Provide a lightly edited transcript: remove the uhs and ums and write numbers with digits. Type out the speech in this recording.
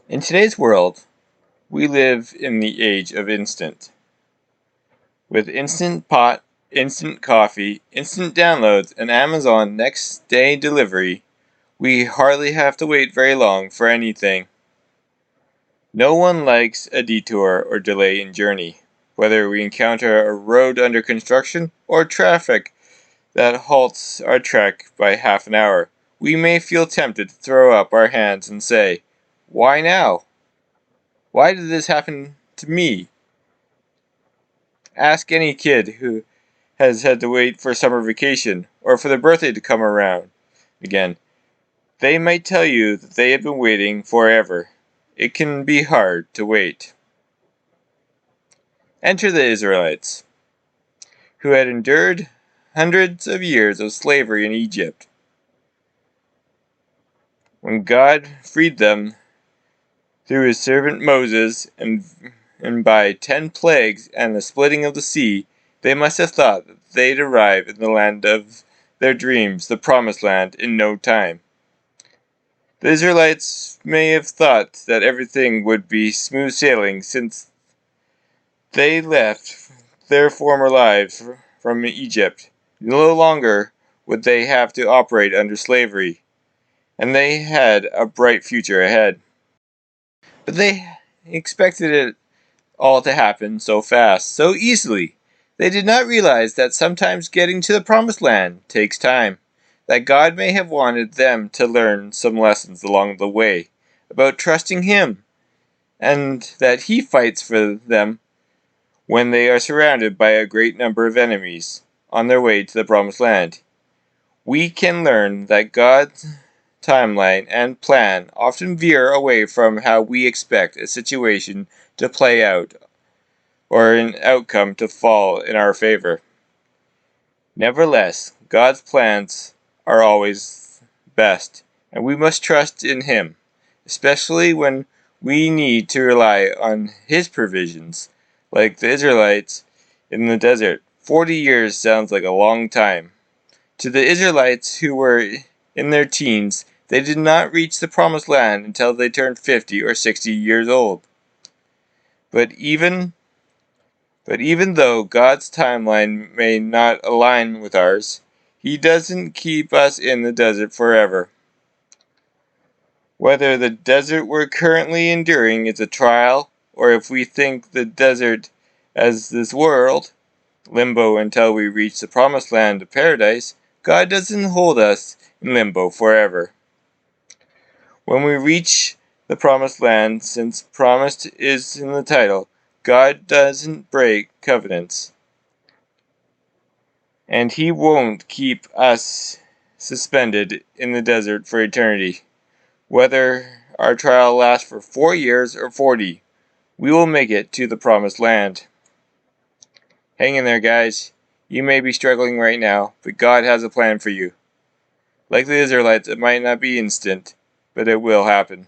In today's world, we live in the age of instant. With Instant Pot, instant coffee, instant downloads, and Amazon next day delivery, we hardly have to wait very long for anything. No one likes a detour or delay in journey, whether we encounter a road under construction or traffic that halts our trek by half an hour. We may feel tempted to throw up our hands and say, "Why now? Why did this happen to me?" Ask any kid who has had to wait for summer vacation or for their birthday to come around again. They might tell you that they have been waiting forever. It can be hard to wait. Enter the Israelites, who had endured hundreds of years of slavery in Egypt. When God freed them through his servant Moses and by 10 plagues and the splitting of the sea, they must have thought that they'd arrive in the land of their dreams, the promised land, in no time. The Israelites may have thought that everything would be smooth sailing since they left their former lives from Egypt. No longer would they have to operate under slavery, and they had a bright future ahead. But they expected it all to happen so fast, so easily. They did not realize that sometimes getting to the promised land takes time, that God may have wanted them to learn some lessons along the way about trusting him, and that he fights for them when they are surrounded by a great number of enemies on their way to the promised land. We can learn that God's timeline and plan often veer away from how we expect a situation to play out or an outcome to fall in our favor. Nevertheless, God's plans are always best, and we must trust in him, especially when we need to rely on his provisions, like the Israelites in the desert. 40 years sounds like a long time. To the Israelites who were in their teens, they did not reach the promised land until they turned 50 or 60 years old. But even though God's timeline may not align with ours, he doesn't keep us in the desert forever. Whether the desert we're currently enduring is a trial, or if we think the desert as this world, limbo until we reach the promised land of paradise, God doesn't hold us in limbo forever. When we reach the promised land, since promised is in the title, God doesn't break covenants. And he won't keep us suspended in the desert for eternity. Whether our trial lasts for 4 years or 40, we will make it to the promised land. Hang in there, guys. You may be struggling right now, but God has a plan for you. Like the Israelites, it might not be instant, but it will happen.